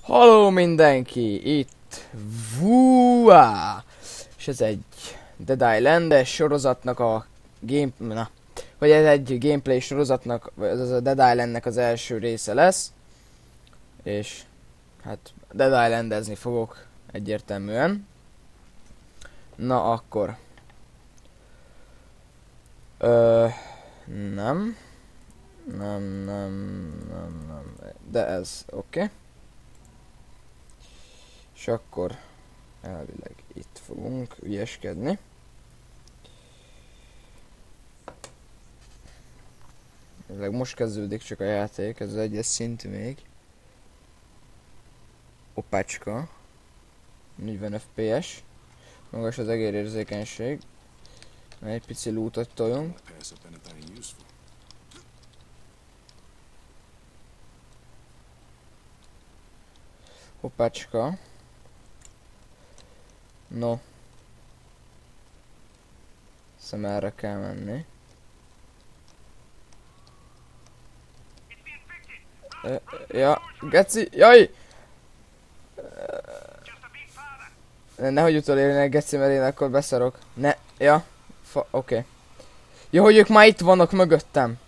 Halló mindenki, itt Vuá! És ez egy Dead Island-es sorozatnak a vagy ez egy gameplay sorozatnak, ez a Dead Island-nek az első része lesz. És hát Dead Island-ezni fogok egyértelműen. Na akkor. Nem. De ez oké. És akkor elvileg itt fogunk ügyeskedni. Elvileg most kezdődik csak a játék, ez az egyes szintű még. Opácska. 40 FPS. Magas az egérérzékenység. Egy pici lootot toljunk. Hoppácska. No. Hiszem erre kell menni. Ja, geci, jaj! Nehogy utolérjenek, geci, mert én akkor beszarok. Ne, ja. Oké. Jó, hogy ők már itt vannak mögöttem.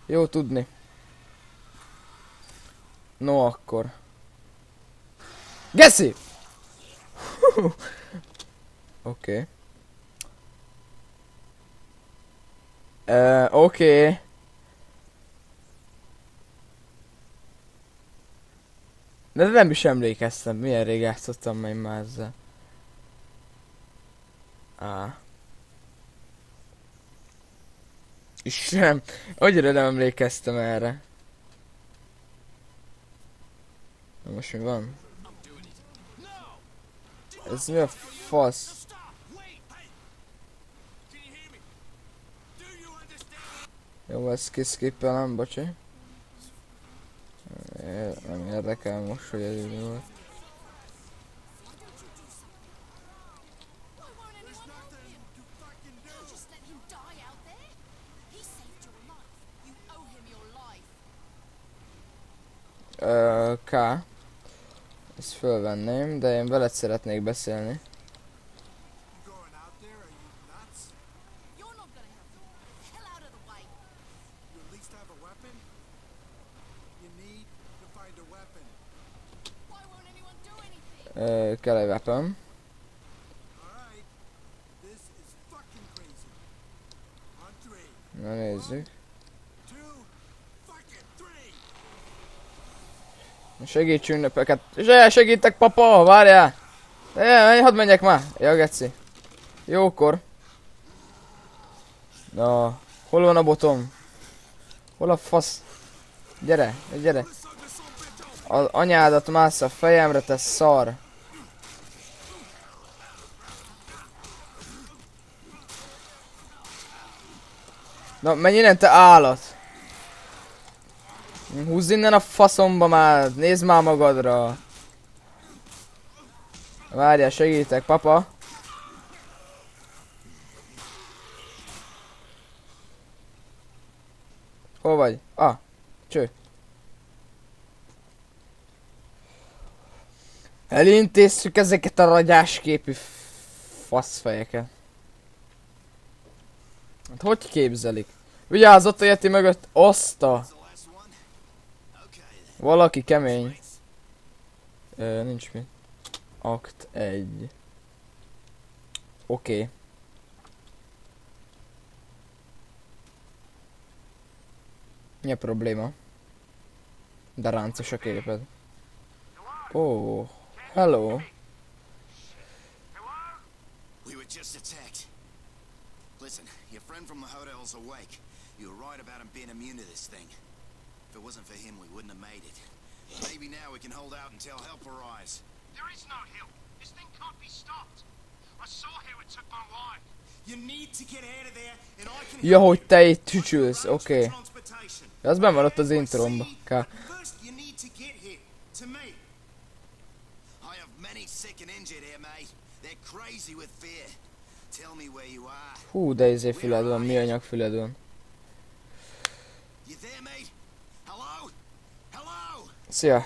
Jó tudni. No, akkor. Geci! Oké. Oké. De nem is emlékeztem, milyen rég játszottam meg már ezzel. Istenem, annyira nem emlékeztem erre. Na most mi van? Ez mi a fasz? Jó, ezt kiszkippelem, bocsi. Nem érdekel most, hogy ez így volt. K. Ezt fölvenném, de én veled szeretnék beszélni. Kell egy weapon. Na nézzük. Segíts ünnepeket. Segítek, papa, várjál! Hadd menjek már! Ja, geci. Jókor. Na, hol van a botom? Hol a fasz? Gyere, gyere. Az anyádat mász a fejemre, te szar. Na, menj innen, te állat! Húzz innen a faszomba már, nézd már magadra! Várjál, segítek, papa! Hol vagy? Ah, cső! Elintézzük ezeket a ragyásképű faszfejeket. Hát hogy képzelik? Vigyázz, ott a Yeti mögött, oszta! Valaki kemény. Nincs mit. Akt 1. Oké. Mi a probléma? De ráncos a képed. Oh, hello. We were just attacked. Listen, your friend from the hotel's awake. You were right about him being immune to this thing. If it wasn't for him, we wouldn't have made it. Maybe now we can hold out until help arrives. There is no help. This thing can't be stopped. I saw how it took my wife. You need to get out of there, and I can Ja, hogy te itt csücsülsz, oké. Az benn van ott az intromba. First, you need to get here to me. I have many sick and injured here, mate. They're crazy with fear. Tell me where you are. Hú, de izé füled van, mi anyag füled van. You there, mate? Hello? Hello? Szia.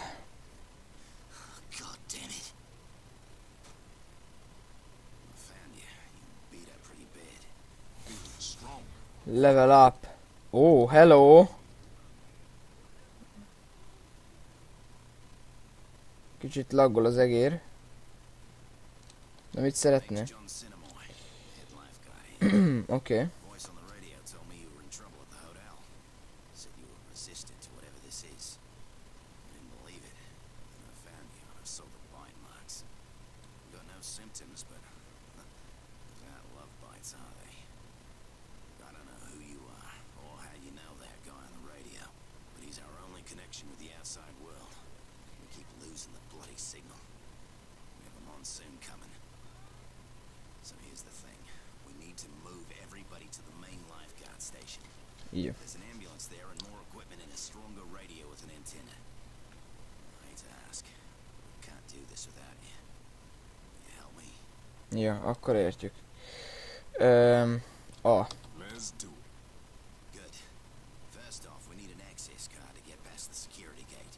Level up. Oh, hello. Kicsit laggol az egér. De mit szeretné? John Cinnamore, head lifeguard here. Oké. Voice on the radio told me you were in trouble at the hotel. Said you were resistant to whatever this is. I didn't believe it. Then I found you and I saw the bite marks. You got no symptoms, but those aren't love bites, are they? I don't know who you are or how you know that guy on the radio, but he's our only connection with the outside world. We keep losing the bloody signal. We have a monsoon coming. So here's the thing. We need to move everybody to the main lifeguard station. Jó. There's an ambulance there and more equipment and a stronger radio with an antenna. I hate to ask. We can't do this without you. Will you help me? Ja, akkor értjük. Let's do it. Good. First off, we need an access card to get past the security gate.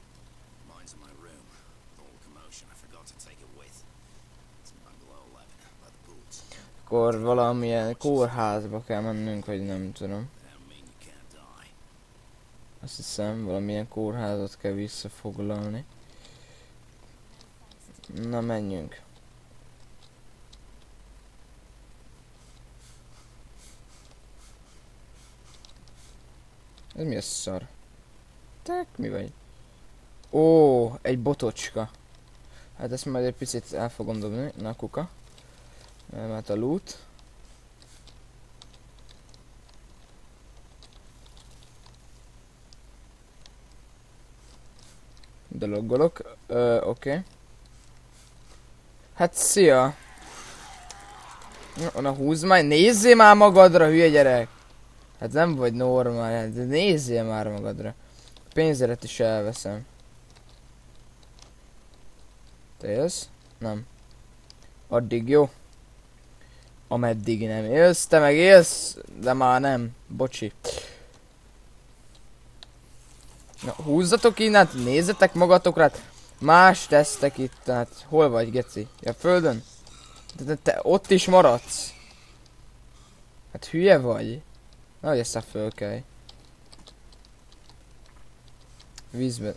Mine's in my room. With all the commotion, I forgot to take it with. It's in bungalow 11 by the pools. Akkor valamilyen kórházba kell mennünk, vagy nem tudom. That'll mean you can't die. Azt hiszem, valamilyen kórházat kell visszafoglalni. Na, menjünk. Ez mi a szar? Tek, mi vagy? Ó, egy botocska. Hát ezt majd egy picit el fogom dobni. Na, kuka. Mert a loot. Dologolok. Oké. Hát szia! Na húzz már, nézzél már magadra, hülye gyerek! Hát nem vagy normál, de nézzél már magadra. A pénzeret is elveszem. Te élsz? Nem. Addig jó. Ameddig nem élsz, te meg élsz, de már nem. Bocsi. Na, húzzatok innen, nézzetek magatokra, hát más tesztek itt, tehát hol vagy, geci? Ja, földön? De te ott is maradsz. Hát hülye vagy? Na, hogy ezt a fölkelj. Vízbe.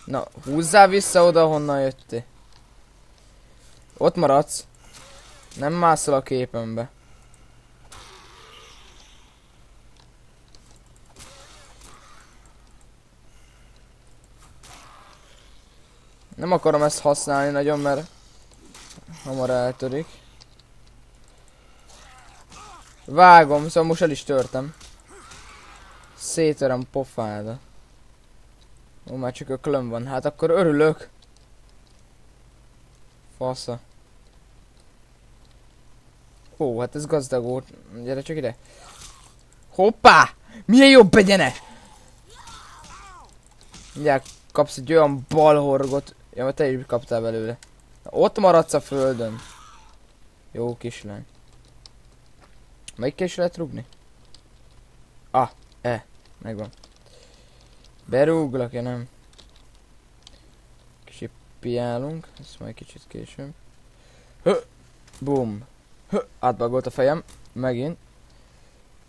Na, húzzál vissza oda, honnan jöttél. Ott maradsz. Nem mászol a képembe. Nem akarom ezt használni nagyon, mert hamar eltörik. Vágom, szóval most el is törtem. Szétverem pofáda. Ó, már csak öklöm van, hát akkor örülök. Fasza. Ó, hát ez gazdag volt. Gyere csak ide. Hoppá! Milyen jobb egyene! Mindjárt kapsz egy olyan balhorgot. Ja, mert te is kaptál belőle. Na, ott maradsz a földön. Jó kislány. Melyikkel is lehet rúgni? Ah, megvan. Berúglak, ja nem. Kicsit piálunk, ezt majd kicsit később. Bum. Átbagolt a fejem, megint.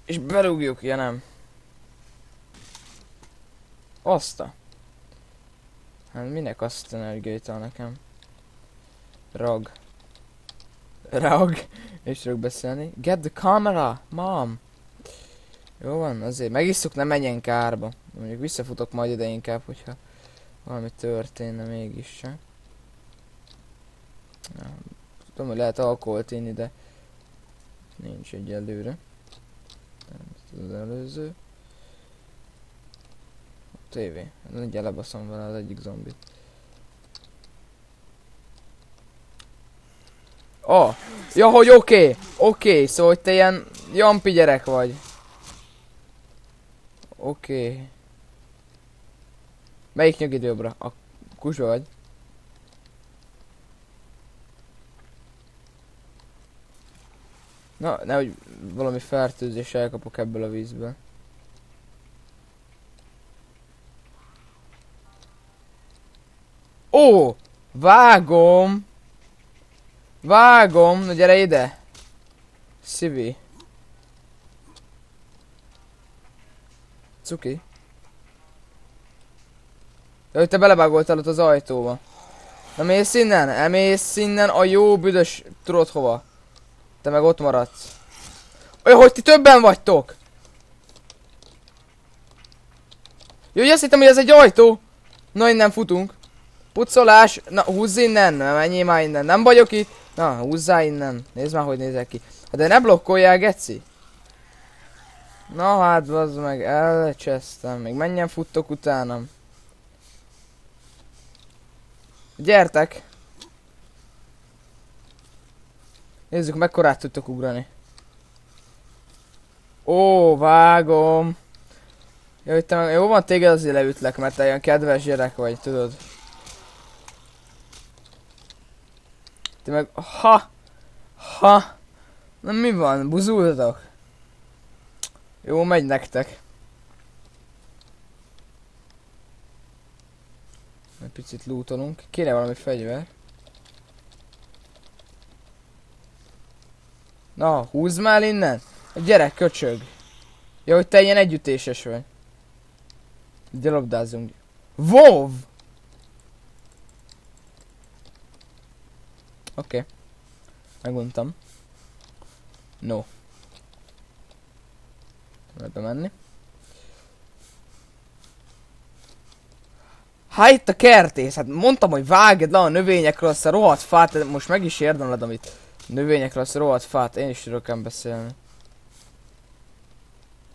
És berúgjuk, ja nem. Azta. Hát minek azt energiaital nekem? Rag. És tudok beszélni. Get the camera, mom! Jó van, azért megisszuk, ne menjen kárba. Mondjuk visszafutok majd ide inkább, hogyha valami történne mégiscsak. Tudom, hogy lehet alkoholt inni, de nincs egyelőre. Ez az előző. A tévé. Mindjárt lebaszom vele az egyik zombit. Oh! Ja, hogy oké, szóval hogy te ilyen jampi gyerek vagy. Oké. Melyik nyugid jobbra? A kusba vagy? Na, nehogy valami fertőzés elkapok ebből a vízből. Ó! Vágom! Vágom! Na gyere ide! Szívi! Cuki. Jaj, te belebágoltál ott az ajtóba. Na mész innen? Elmész innen a jó büdös... Tudod hova? Te meg ott maradsz. Olyan, hogy ti többen vagytok! Jó, azt hittem, hogy ez egy ajtó. Na, innen futunk. Pucolás. Na, húzz innen. Menjél már innen. Nem vagyok itt. Na, húzzál innen. Nézd már, hogy nézek ki. De ne blokkoljál, geci. Na hát, bazd meg. Elcsesztem. Még menjen futtok utánam. Gyertek. Nézzük, mekkorát tudtok ugrani. Ó, vágom. Jó van, téged azért leütlek, mert te olyan kedves gyerek vagy, tudod. Te meg... Ha! Na mi van? Buzultatok? Jó, megy nektek. Egy picit lootolunk. Kéne valami fegyver. Na, húzz már innen! A gyerek köcsög. Ja, hogy te ilyen együttéses vagy. Gyalogdázzunk. WoW! Oké. Meguntam. No. Lehet bemenni. Hát itt a kertész, hát mondtam, hogy vágd le a növényekről azt a rohadt fát, most meg is érdemled, amit növényekről azt a rohadt fát, én is tudok ám beszélni.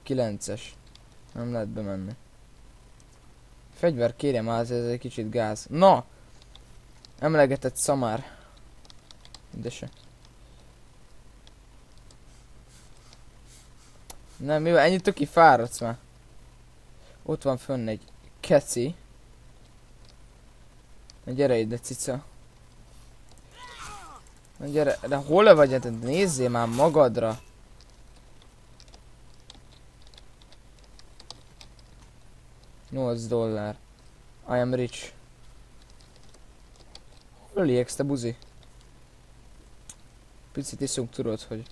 9-es. Nem lehet bemenni. Fegyver kérjem már, ez egy kicsit gáz. Na! Emlegetett szamár. De se. Nem, mi van? Ennyit tök fáradsz már. Ott van fönn egy keci. Na gyere ide, cica. Na gyere, de hol vagy? Nézzél már magadra. $8. I am rich. Hol liegsz, te buzi? Picit iszunk, tudod, hogy...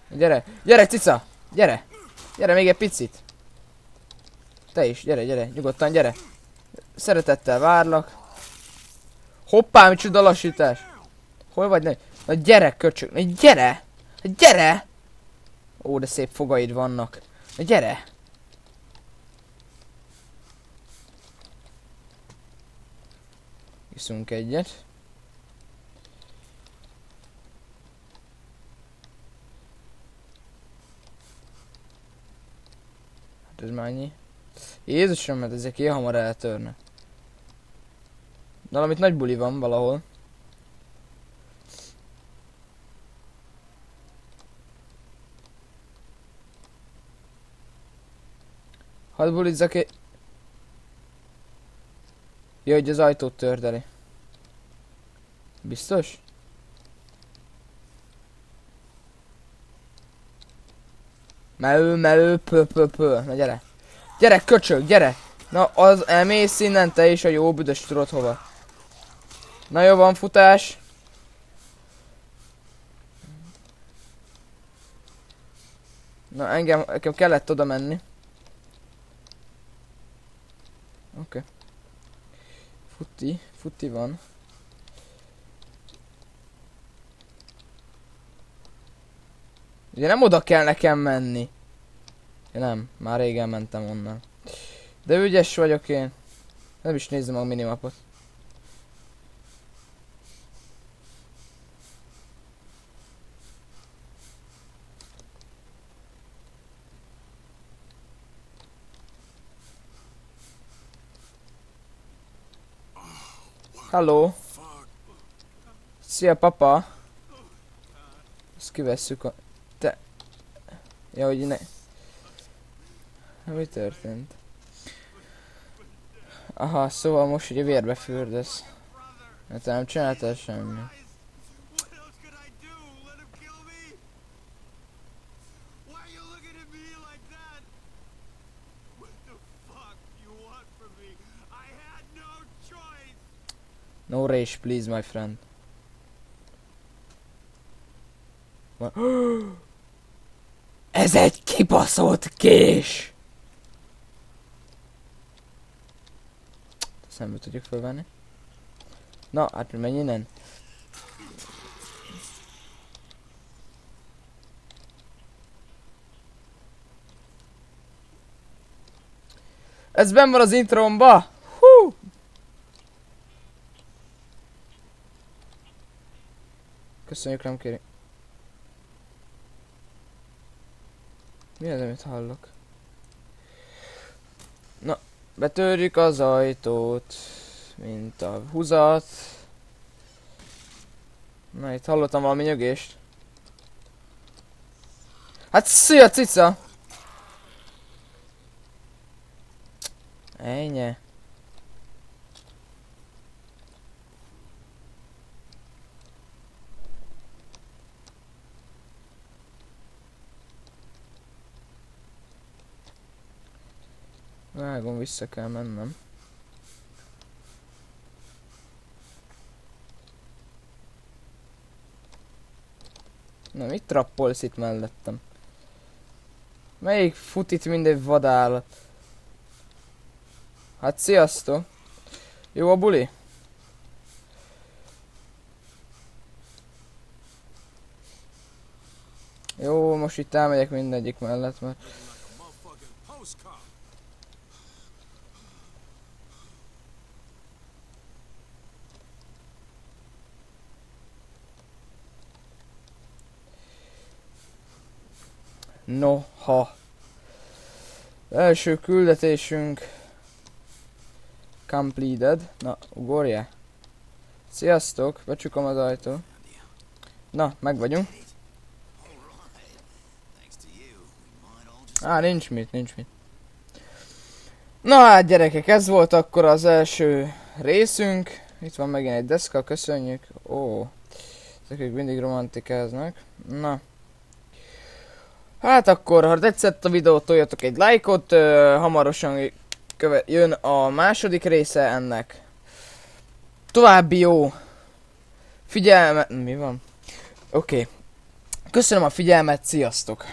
Gyere! Gyere, cica! Gyere! Gyere még egy picit! Te is, gyere, gyere, nyugodtan, gyere! Szeretettel várlak. Hoppá, micsoda lassítás! Hol vagy? Na gyere, köcsög! Na gyere! Na gyere! Ó, de szép fogaid vannak. Na gyere! Iszunk egyet. Hát ez már annyi. Jézusom, mert ezek ilyen hamar eltörnek. Valamit nagy buli van valahol. Hadd bulizzak egy... Ja, hogy az ajtót tördeli. Biztos? Merő, pö. Na gyere. Gyere, köcsög, gyere! Na, az elmész innen, te is a jó büdös tudod hova. Na jó, van futás. Na, nekem kellett oda menni. Oké. Futi van. Ugye nem oda kell nekem menni. Ja, nem, már régen mentem onnan. De ügyes vagyok én. Nem is nézzem a minimapot. Halló. Szia, papa. Ezt kivesszük a... Te... Ja, hogy ne... Mi történt? Aha, szóval most ugye vérbe fürdesz. Hát nem csináltál semmi. No rage, please, my friend. Ez egy kibaszott kés! Szembe tudjuk fölvenni. Na, hát menj innen. Ez benn van az intromba! Hú! Köszönjük, nem kéri. Mi az, amit hallok? Na, betörjük az ajtót, mint a húzat. Na, itt hallottam valami nyögést. Hát szia, cica! Ennyi. Vágom, vissza kell mennem. Na, mit trappolsz itt mellettem? Melyik fut itt mindegy vadállat? Hát sziasztok! Jó a buli? Jó, most itt elmegyek mindegyik mellett, mert... Noha. Első küldetésünk completed. Na, ugorja. Sziasztok, becsukom az ajtó. Na, meg vagyunk. Nincs mit. Na hát gyerekek, ez volt akkor az első részünk. Itt van megint egy deszka, köszönjük. Ó, ezek mindig romantikáznak. Na. Hát akkor, ha tetszett a videó, toljatok egy lájkot, hamarosan jön a második része ennek. További jó figyelmet... Mi van? Oké. Köszönöm a figyelmet, sziasztok!